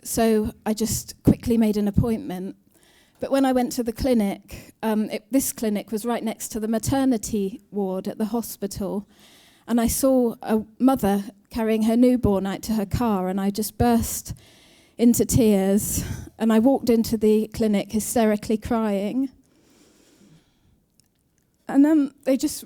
So I just quickly made an appointment. But when I went to the clinic, this clinic was right next to the maternity ward at the hospital. And I saw a mother carrying her newborn out to her car, and I just burst into tears. And I walked into the clinic hysterically crying. And then they just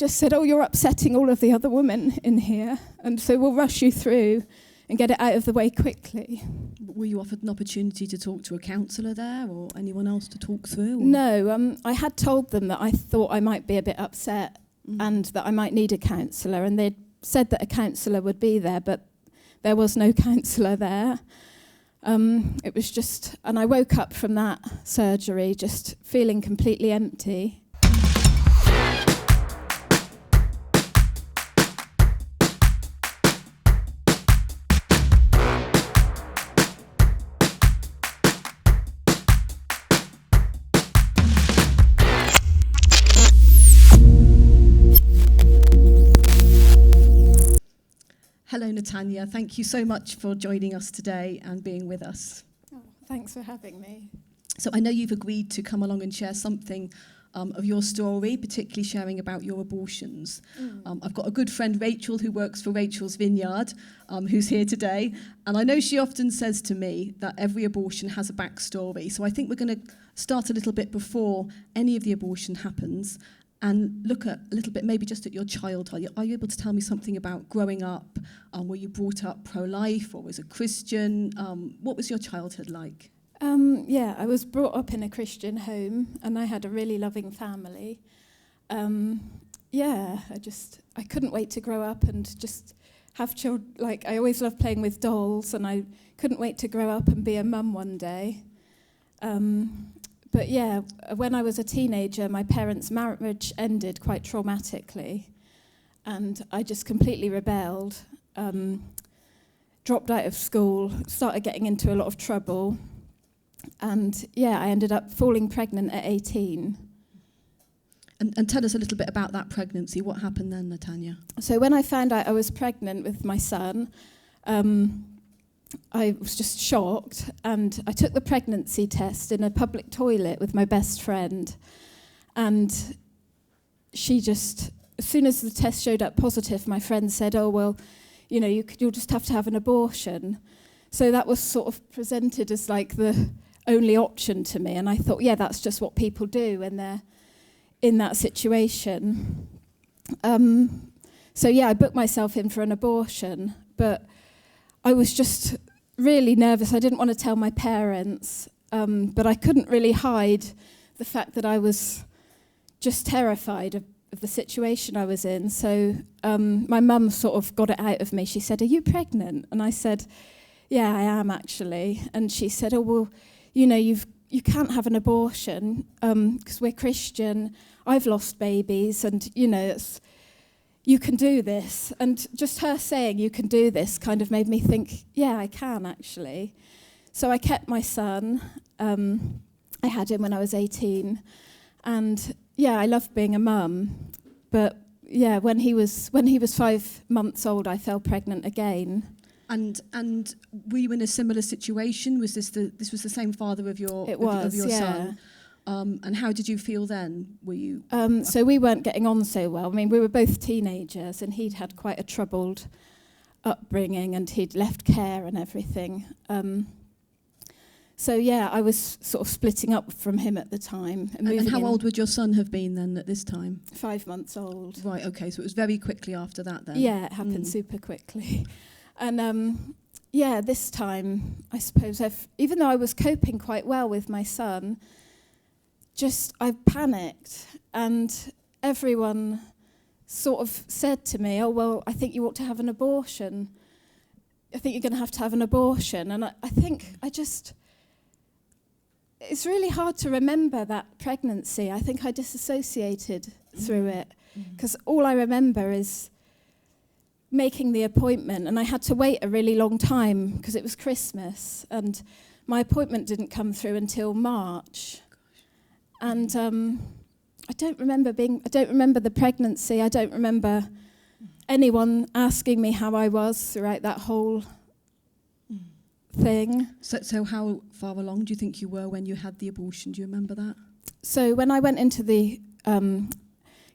said, "Oh, you're upsetting all of the other women in here, and so we'll rush you through and get it out of the way quickly." Were you offered an opportunity to talk to a counsellor there or anyone else to talk through? Or? No, I had told them that I thought I might be a bit upset and that I might need a counsellor, and they'd said that a counsellor would be there, but there was no counsellor there. It was just, and I woke up from that surgery just feeling completely empty. Hello, Natanya. Thank you so much for joining us today and being with us. Oh, thanks for having me. So I know you've agreed to come along and share something of your story, particularly sharing about your abortions. I've got a good friend, Rachel, who works for Rachel's Vineyard, who's here today. And I know she often says to me that every abortion has a backstory. So I think we're going to start a little bit before any of the abortion happens and look at a little bit, maybe just at your childhood. Are you able to tell me something about growing up? Were you brought up pro-life or as a Christian? What was your childhood like? Yeah, I was brought up in a Christian home, and I had a really loving family. I couldn't wait to grow up and just have children. Like, I always loved playing with dolls, and I couldn't wait to grow up and be a mum one day. But yeah, when I was a teenager, my parents' marriage ended quite traumatically, and I just completely rebelled, dropped out of school, started getting into a lot of trouble, and yeah, I ended up falling pregnant at 18. And tell us a little bit about that pregnancy. What happened then, Natanya? So when I found out I was pregnant with my son, I was just shocked, and I took the pregnancy test in a public toilet with my best friend, and she just, as soon as the test showed up positive, my friend said, "Oh, well, you know, you'll just have to have an abortion." So that was sort of presented as like the only option to me, and I thought, yeah, that's just what people do when they're in that situation. So yeah, I booked myself in for an abortion, but I was just really nervous. I didn't want to tell my parents, but I couldn't really hide the fact that I was just terrified of the situation I was in. So my mum sort of got it out of me. She said, "Are you pregnant?" And I said, "Yeah, I am actually." And she said, "Oh, well, you know, you can't have an abortion because we're Christian. I've lost babies, and, you know, you can do this." And just her saying you can do this kind of made me think, yeah, I can actually. So I kept my son. I had him when I was 18. And yeah, I loved being a mum. But yeah, when he was 5 months old, I fell pregnant again. And were you in a similar situation? Was this was the same father of your son? And how did you feel then? Were you? So we weren't getting on so well. I mean, we were both teenagers, and he'd had quite a troubled upbringing, and he'd left care and everything. So yeah, I was sort of splitting up from him at the time. And how old would your son have been then at this time? 5 months old. Right. Okay. So it was very quickly after that then. Yeah, it happened super quickly. And yeah, this time, I suppose, even though I was coping quite well with my son, I panicked, and everyone sort of said to me, "Oh, well, I think you ought to have an abortion. I think you're going to have an abortion." And I think it's really hard to remember that pregnancy. I think I disassociated through it, because all I remember is making the appointment, and I had to wait a really long time because it was Christmas, and my appointment didn't come through until March. And I don't remember the pregnancy. I don't remember anyone asking me how I was throughout that whole thing. So how far along do you think you were when you had the abortion? Do you remember that? So when I went into the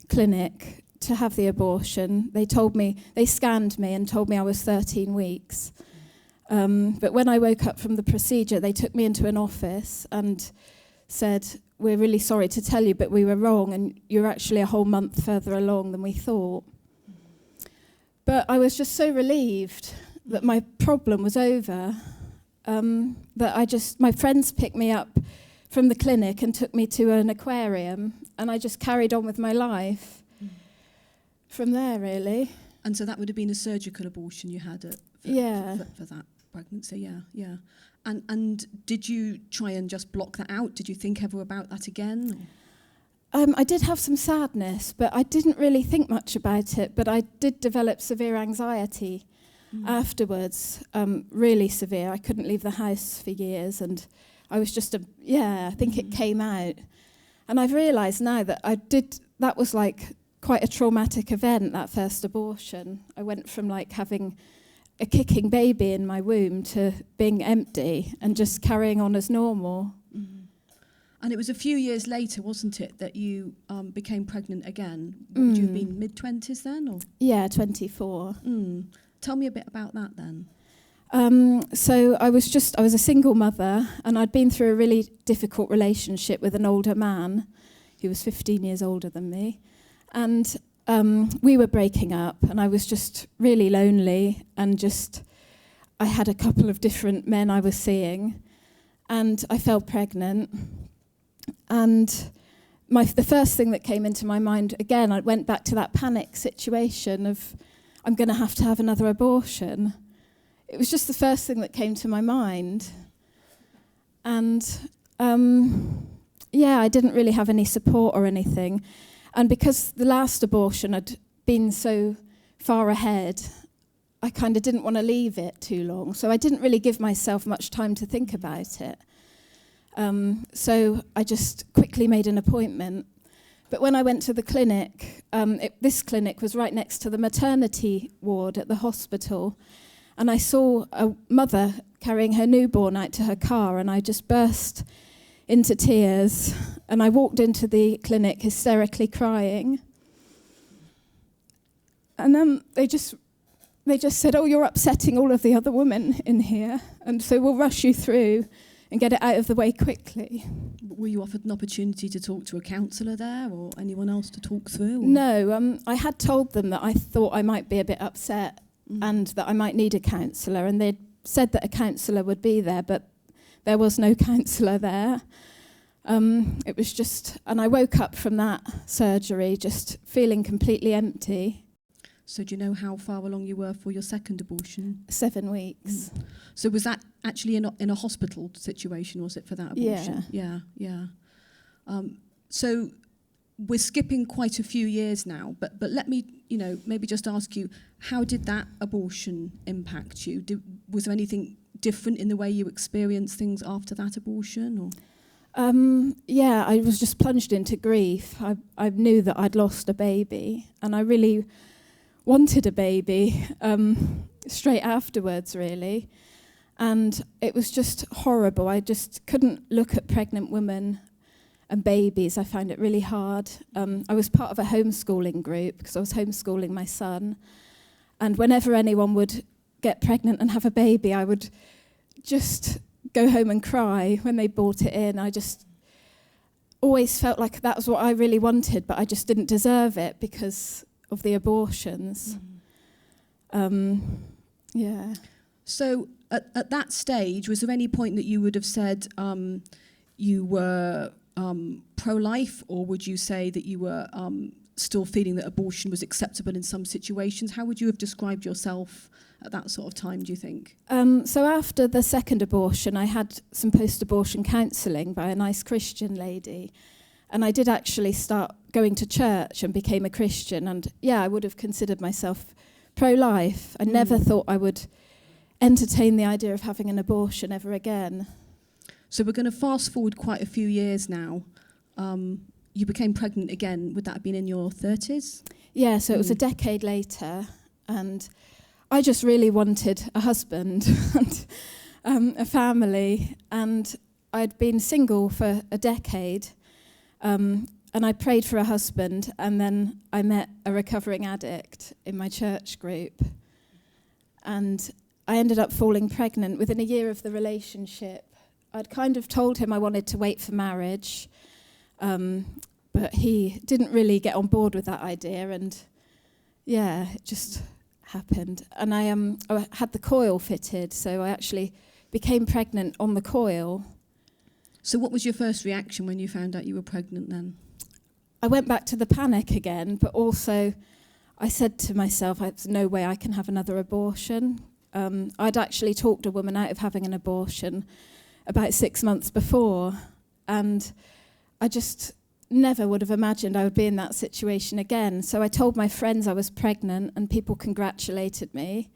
clinic to have the abortion, they scanned me and told me I was 13 weeks. But when I woke up from the procedure, they took me into an office and said, "We're really sorry to tell you, but we were wrong, and you're actually a whole month further along than we thought." But I was just so relieved that my problem was over, that my friends picked me up from the clinic and took me to an aquarium, and I just carried on with my life from there, really. And so that would have been a surgical abortion you had for that pregnancy, yeah. And did you try and just block that out? Did you think ever about that again? I did have some sadness, but I didn't really think much about it. But I did develop severe anxiety afterwards, really severe. I couldn't leave the house for years, and I was just I think it came out. And I've realised now that that was like quite a traumatic event, that first abortion. I went from like having a kicking baby in my womb to being empty and just carrying on as normal. And it was a few years later, wasn't it, that you became pregnant again? Would you have been mid-20s then? Or? Yeah, 24. Tell me a bit about that then. So I was a single mother, and I'd been through a really difficult relationship with an older man who was 15 years older than me. And we were breaking up, and I was just really lonely, and I had a couple of different men I was seeing, and I fell pregnant. And the first thing that came into my mind, again, I went back to that panic situation of, I'm going to have another abortion. It was just the first thing that came to my mind. And, I didn't really have any support or anything. And because the last abortion had been so far ahead, I kind of didn't want to leave it too long. So I didn't really give myself much time to think about it. So I just quickly made an appointment. But when I went to the clinic, this clinic was right next to the maternity ward at the hospital. And I saw a mother carrying her newborn out to her car, and I just burst into tears. And I walked into the clinic hysterically crying. And they just said, "Oh, you're upsetting all of the other women in here, and so we'll rush you through and get it out of the way quickly." Were you offered an opportunity to talk to a counsellor there or anyone else to talk through? Or? No, I had told them that I thought I might be a bit upset and that I might need a counsellor, and they'd said that a counsellor would be there, but there was no counsellor there. It was and I woke up from that surgery just feeling completely empty. So do you know how far along you were for your second abortion? 7 weeks. So was that actually in a hospital situation, was it, for that abortion? Yeah. So we're skipping quite a few years now, but let me, maybe just ask you, how did that abortion impact you? Was there anything different in the way you experienced things after that abortion? Or? I was just plunged into grief. I knew that I'd lost a baby, and I really wanted a baby straight afterwards, really. And it was just horrible. I just couldn't look at pregnant women and babies. I found it really hard. I was part of a homeschooling group because I was homeschooling my son. And whenever anyone would get pregnant and have a baby, I would just go home and cry when they brought it in. I just always felt like that was what I really wanted, but I just didn't deserve it because of the abortions. So at that stage, was there any point that you would have said you were pro-life, or would you say that you were still feeling that abortion was acceptable in some situations? How would you have described yourself at that sort of time, do you think? So after the second abortion, I had some post-abortion counselling by a nice Christian lady. And I did actually start going to church and became a Christian. And I would have considered myself pro-life. I never thought I would entertain the idea of having an abortion ever again. So we're going to fast forward quite a few years now. You became pregnant again. Would that have been in your 30s? Yeah, so it was a decade later. And I just really wanted a husband. a family, and I'd been single for a decade, and I prayed for a husband, and then I met a recovering addict in my church group, and I ended up falling pregnant within a year of the relationship. I'd kind of told him I wanted to wait for marriage, but he didn't really get on board with that idea, and yeah, it just happened. And I had the coil fitted, so I actually became pregnant on the coil. So what was your first reaction when you found out you were pregnant then? I went back to the panic again, but also I said to myself, there's no way I can have another abortion. I'd actually talked a woman out of having an abortion about 6 months before, and I just never would have imagined I would be in that situation again. So I told my friends I was pregnant, and people congratulated me.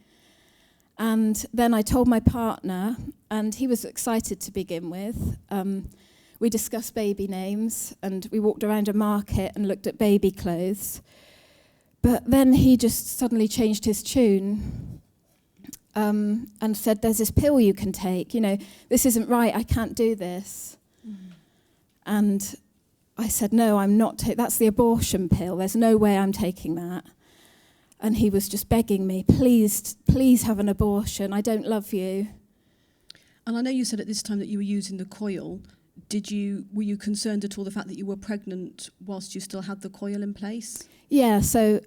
And then I told my partner, and he was excited to begin with. We discussed baby names, and we walked around a market and looked at baby clothes. But then he just suddenly changed his tune and said, there's this pill you can take. You know, this isn't right. I can't do this. Mm-hmm. And I said, no, I'm not. That's the abortion pill. There's no way I'm taking that. And he was just begging me, please have an abortion. I don't love you. And I know you said at this time that you were using the coil. Were you concerned at all the fact that you were pregnant whilst you still had the coil in place? Yeah, so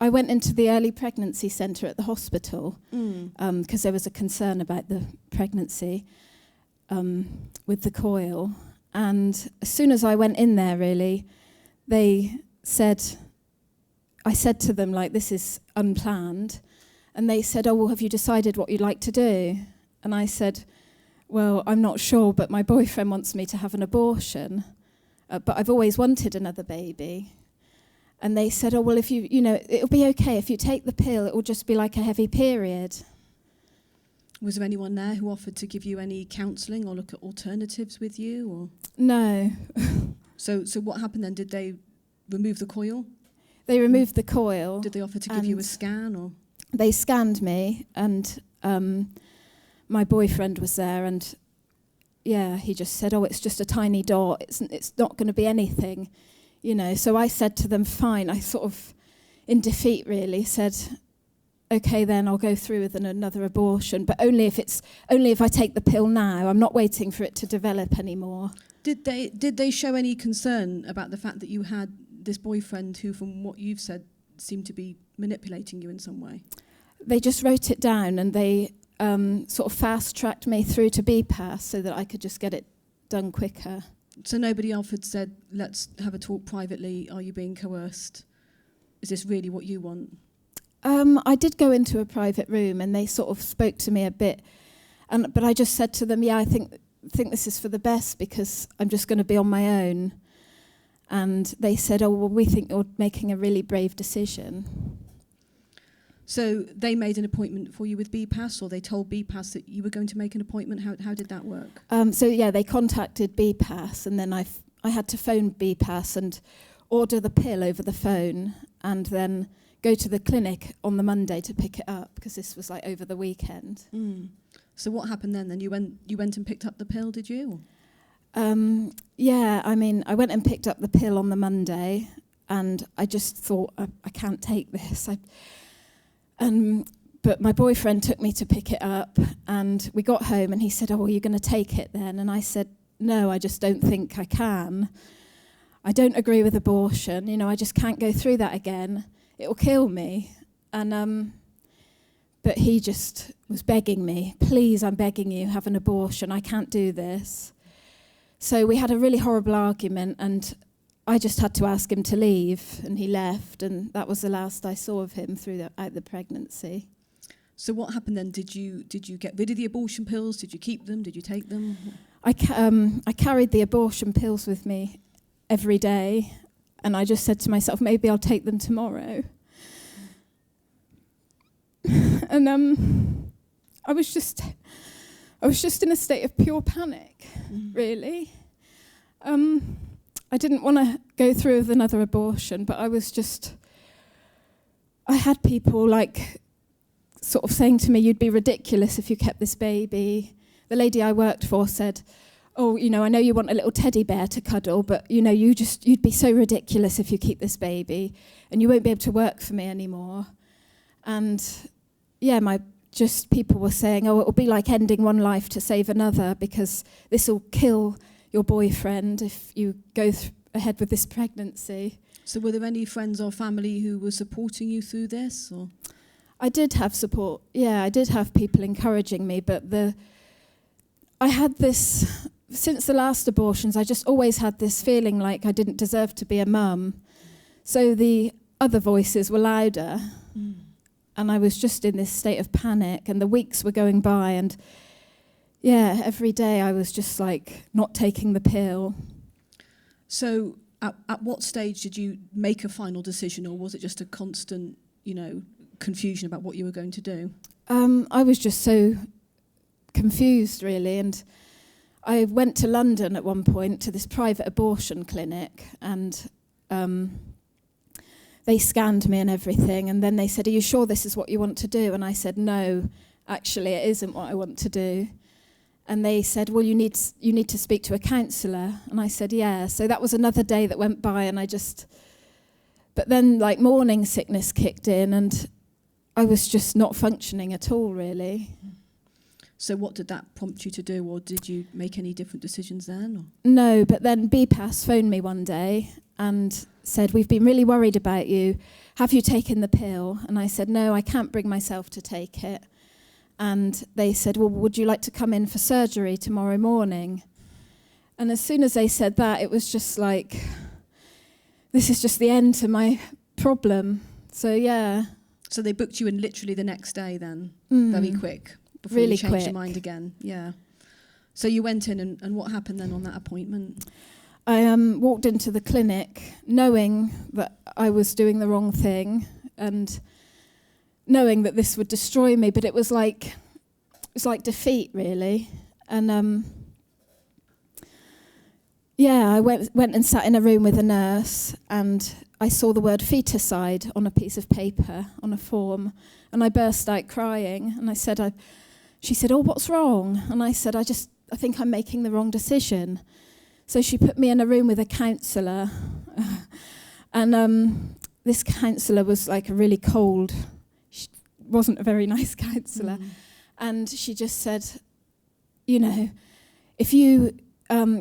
I went into the early pregnancy centre at the hospital because there was a concern about the pregnancy with the coil. And as soon as I went in there, really, I said to them, like, this is unplanned. And they said, oh, well, have you decided what you'd like to do? And I said, well, I'm not sure, but my boyfriend wants me to have an abortion. But I've always wanted another baby. And they said, oh, well, if it'll be okay. If you take the pill, it will just be like a heavy period. Was there anyone there who offered to give you any counselling or look at alternatives with you? Or? No. So what happened then? Did they remove the coil? They removed the coil. Did they offer to give you a scan? Or? They scanned me, and my boyfriend was there, and yeah, he just said, oh, it's just a tiny dot. It's not going to be anything, you know. So I said to them, fine. I sort of, in defeat really, said, okay, then I'll go through with another abortion, but only if I take the pill now. I'm not waiting for it to develop anymore. Did they show any concern about the fact that you had this boyfriend who, from what you've said, seemed to be manipulating you in some way? They just wrote it down, and they sort of fast-tracked me through to BPAS so that I could just get it done quicker. So nobody offered, said, let's have a talk privately. Are you being coerced? Is this really what you want? I did go into a private room, and they sort of spoke to me a bit, but I just said to them, yeah, I think this is for the best because I'm just going to be on my own. And they said, oh, well, we think you're making a really brave decision. So they made an appointment for you with BPAS, or they told BPAS that you were going to make an appointment? How did that work? So, yeah, they contacted BPAS, and then I had to phone BPAS and order the pill over the phone, and then go to the clinic on the Monday to pick it up, because this was like over the weekend. So what happened then? Then you went and picked up the pill, did you? Yeah, I mean, I went and picked up the pill on the Monday, and I just thought, I can't take this. But my boyfriend took me to pick it up, and we got home, and he said, oh, well, you're going to take it then? And I said, no, I just don't think I can. I don't agree with abortion. You know, I just can't go through that again. It will kill me. And but he just was begging me, please, I'm begging you, have an abortion. I can't do this. So we had a really horrible argument, and I just had to ask him to leave, and he left, and that was the last I saw of him throughout the pregnancy. So what happened then? Did you get rid of the abortion pills? Did you keep them? Did you take them? I carried the abortion pills with me every day, and I just said to myself, maybe I'll take them tomorrow. And I was just in a state of pure panic, really. I didn't want to go through with another abortion, but I had people like sort of saying to me, you'd be ridiculous if you kept this baby. The lady I worked for said, oh, you know, I know you want a little teddy bear to cuddle, but, you know, you'd be so ridiculous if you keep this baby, and you won't be able to work for me anymore. And, yeah, people were saying, oh, it'll be like ending one life to save another, because this will kill your boyfriend if you go ahead with this pregnancy. So were there any friends or family who were supporting you through this? Or? I did have support. Yeah, I did have people encouraging me, but I had this, since the last abortions, I just always had this feeling like I didn't deserve to be a mum. So the other voices were louder, and I was just in this state of panic, and the weeks were going by, and yeah, every day I was just like not taking the pill. So at what stage did you make a final decision, or was it just a constant, you know, confusion about what you were going to do? I was just so confused, really, and I went to London at one point to this private abortion clinic, and they scanned me and everything, and then they said, are you sure this is what you want to do? And I said, no, actually it isn't what I want to do. And they said, well, you need to speak to a counsellor. And I said, yeah. So that was another day that went by, and but then like morning sickness kicked in, and I was just not functioning at all, really. So what did that prompt you to do, or did you make any different decisions then? Or? No, but then BPAS phoned me one day and said, we've been really worried about you. Have you taken the pill? And I said, no, I can't bring myself to take it. And they said, well, would you like to come in for surgery tomorrow morning? And as soon as they said that, it was just like, this is just the end to my problem. So, yeah. So they booked you in literally the next day then, very quick, before really you changed quick. your mind again. Yeah. So you went in, and what happened then on that appointment? I walked into the clinic knowing that I was doing the wrong thing, and knowing that this would destroy me, but it was like defeat, really. And I went and sat in a room with a nurse, and I saw the word feticide on a piece of paper, on a form, and I burst out crying. And I said, she said, oh, what's wrong? And I said, I think I'm making the wrong decision. So she put me in a room with a counsellor, and this counsellor was like a really cold, wasn't a very nice counsellor. And she just said, you know, if you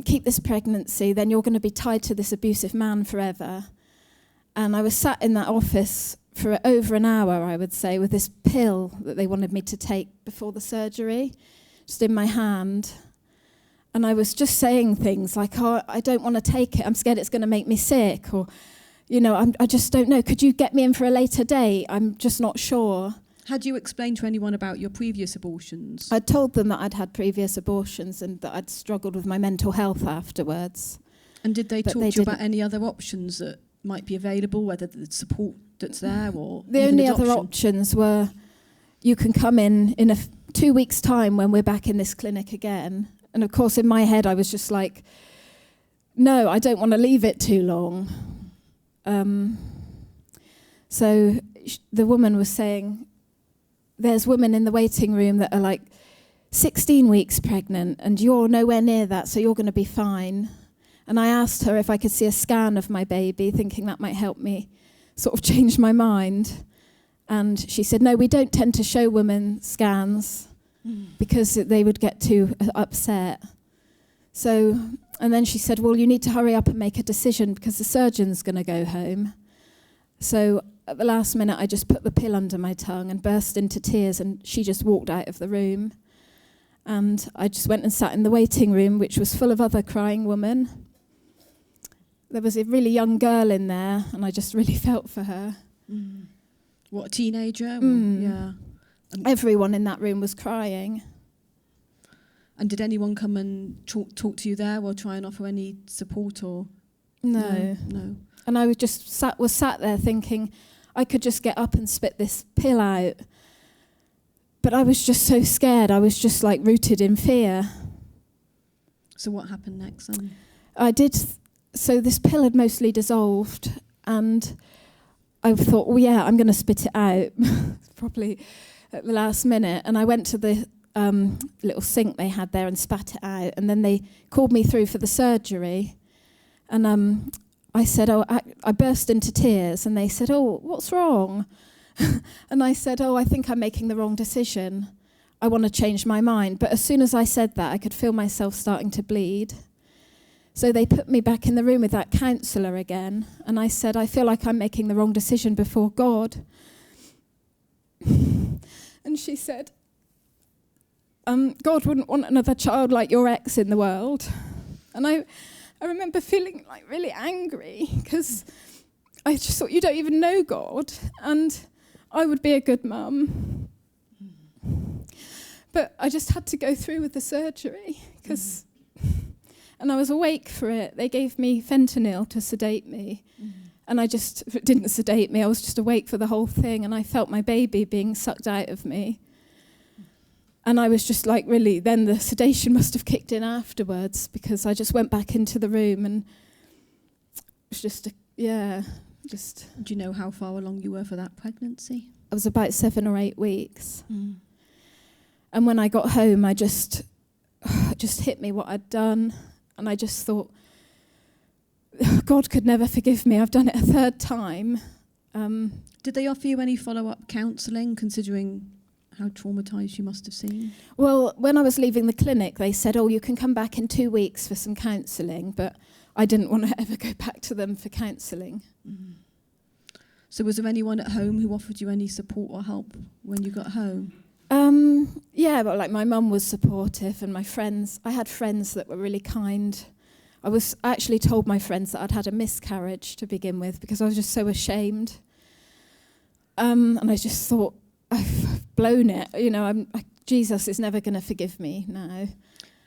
keep this pregnancy, then you're going to be tied to this abusive man forever. And I was sat in that office for over an hour, I would say, with this pill that they wanted me to take before the surgery, just in my hand. And I was just saying things like, oh, I don't want to take it. I'm scared it's going to make me sick. Or, you know, I just don't know. Could you get me in for a later date? I'm just not sure. Had you explained to anyone about your previous abortions? I told them that I'd had previous abortions and that I'd struggled with my mental health afterwards. And did they talk to you about any other options that might be available, whether the support that's there or the only other options were, you can come in 2 weeks' time when we're back in this clinic again. And of course, in my head, I was just like, no, I don't want to leave it too long. So the woman was saying, there's women in the waiting room that are like 16 weeks pregnant, and you're nowhere near that, so you're going to be fine. And I asked her if I could see a scan of my baby, thinking that might help me sort of change my mind. And she said, no, we don't tend to show women scans because they would get too upset. So, and then she said, well, you need to hurry up and make a decision because the surgeon's going to go home. So at the last minute, I just put the pill under my tongue and burst into tears, and she just walked out of the room. And I just went and sat in the waiting room, which was full of other crying women. There was a really young girl in there, and I just really felt for her. What, a teenager? Yeah. Everyone in that room was crying. And did anyone come and talk to you there, or try and offer any support? Or No. No. And I was just sat there thinking I could just get up and spit this pill out. But I was just so scared. I was just like rooted in fear. So what happened next then? So this pill had mostly dissolved, and I thought, well, yeah, I'm going to spit it out. Probably at the last minute, and I went to the little sink they had there and spat it out, and then they called me through for the surgery, and I said, I burst into tears, and they said, oh, what's wrong? And I said, I think I'm making the wrong decision. I want to change my mind. But as soon as I said that, I could feel myself starting to bleed. So they put me back in the room with that counsellor again, and I said, I feel like I'm making the wrong decision before God. And she said, God wouldn't want another child like your ex in the world. And I remember feeling like really angry, because I just thought, you don't even know God, and I would be a good mum. But I just had to go through with the surgery, and I was awake for it. They gave me fentanyl to sedate me, and it didn't sedate me, I was just awake for the whole thing, and I felt my baby being sucked out of me. And I was just like, really, then the sedation must have kicked in afterwards, because I just went back into the room, and it was just. Do you know how far along you were for that pregnancy? I was about 7 or 8 weeks. And when I got home, it just hit me what I'd done. And I just thought, God could never forgive me. I've done it a third time. Did they offer you any follow-up counselling, considering how traumatised you must have seemed? Well, when I was leaving the clinic, they said, you can come back in 2 weeks for some counselling. But I didn't want to ever go back to them for counselling. So was there anyone at home who offered you any support or help when you got home? Yeah, but like my mum was supportive, and my friends, I had friends that were really kind. I actually told my friends that I'd had a miscarriage to begin with, because I was just so ashamed. And I just thought, I've blown it. Jesus is never going to forgive me now.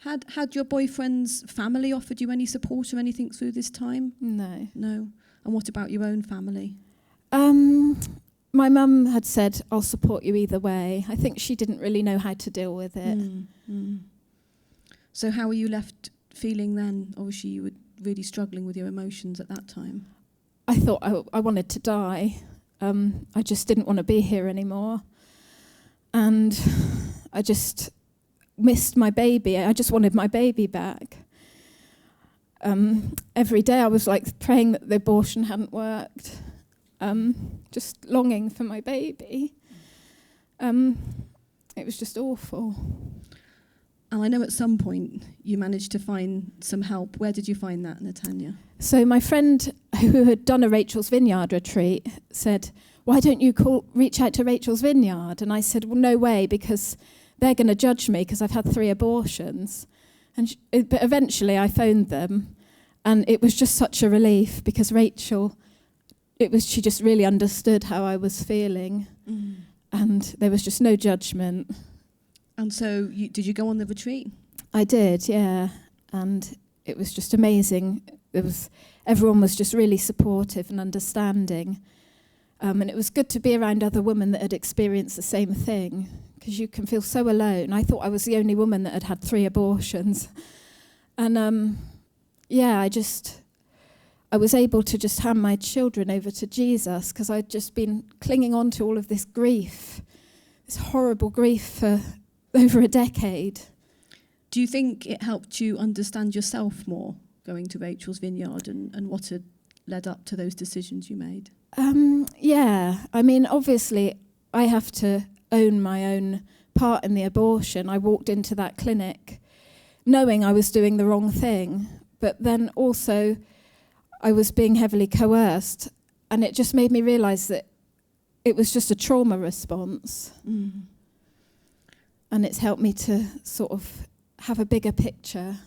Had your boyfriend's family offered you any support or anything through this time? No. No. And what about your own family? My mum had said, I'll support you either way. I think she didn't really know how to deal with it. So how were you left feeling then? Obviously you were really struggling with your emotions at that time. I thought I wanted to die. I just didn't want to be here anymore. And I just missed my baby. I just wanted my baby back. Every day I was like praying that the abortion hadn't worked. Just longing for my baby. It was just awful. And I know at some point you managed to find some help. Where did you find that, Natanya? So my friend who had done a Rachel's Vineyard retreat said, why don't you reach out to Rachel's Vineyard? And I said, well, no way, because they're going to judge me because I've had 3 abortions. But eventually I phoned them, and it was just such a relief, because Rachel, she just really understood how I was feeling, and there was just no judgment. And so did you go on the retreat? I did, yeah, and it was just amazing. Everyone was just really supportive and understanding, and it was good to be around other women that had experienced the same thing, because you can feel so alone. I thought I was the only woman that had had 3 abortions, and I was able to just hand my children over to Jesus, because I'd just been clinging on to all of this grief, this horrible grief for over a decade. Do you think it helped you understand yourself more, going to Rachel's Vineyard, and what had led up to those decisions you made? Yeah, I mean, obviously, I have to own my own part in the abortion. I walked into that clinic knowing I was doing the wrong thing, but then also I was being heavily coerced, and it just made me realise that it was just a trauma response. And it's helped me to sort of have a bigger picture.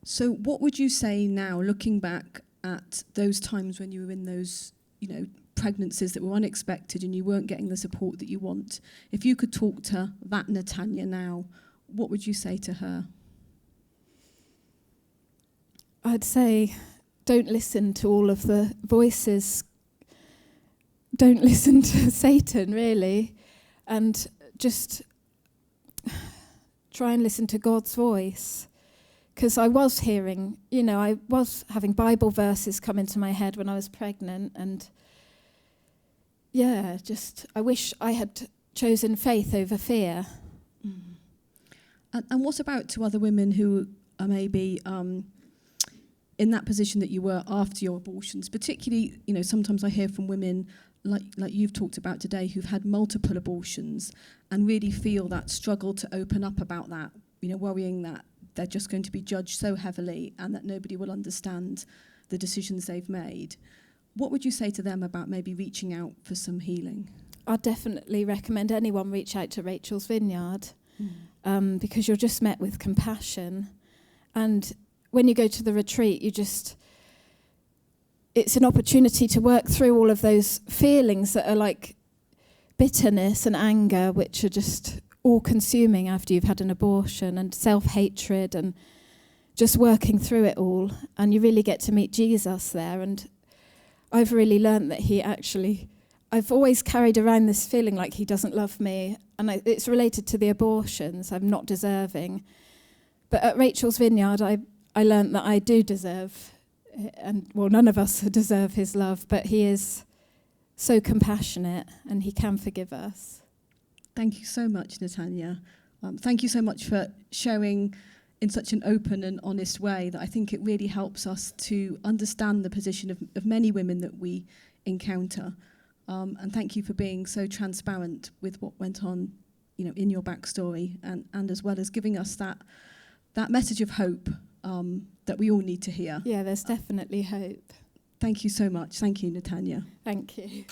So what would you say now, looking back at those times when you were in those, pregnancies that were unexpected and you weren't getting the support that you want? If you could talk to that Natanya now, what would you say to her? I'd say, don't listen to all of the voices. Don't listen to Satan, really. And just try and listen to God's voice. Because I was hearing, I was having Bible verses come into my head when I was pregnant. And I wish I had chosen faith over fear. And what about to other women who are maybe in that position that you were after your abortions? Particularly, sometimes I hear from women like you've talked about today who've had multiple abortions and really feel that struggle to open up about that, worrying that they're just going to be judged so heavily and that nobody will understand the decisions they've made. What would you say to them about maybe reaching out for some healing? I'd definitely recommend anyone reach out to Rachel's Vineyard, because you're just met with compassion. And when you go to the retreat, it's an opportunity to work through all of those feelings that are like bitterness and anger, which are just all-consuming after you've had an abortion, and self-hatred, and just working through it all. And you really get to meet Jesus there. And I've really learned that I've always carried around this feeling like he doesn't love me, and it's related to the abortions. I'm not deserving. But at Rachel's Vineyard, I learned that I do deserve, none of us deserve his love, but he is so compassionate and he can forgive us. Thank you so much, Natanya. Thank you so much for sharing in such an open and honest way that I think it really helps us to understand the position of many women that we encounter. And thank you for being so transparent with what went on, in your backstory, and as well as giving us that message of hope that we all need to hear. Yeah, there's definitely hope. Thank you so much. Thank you, Natanya. Thank you.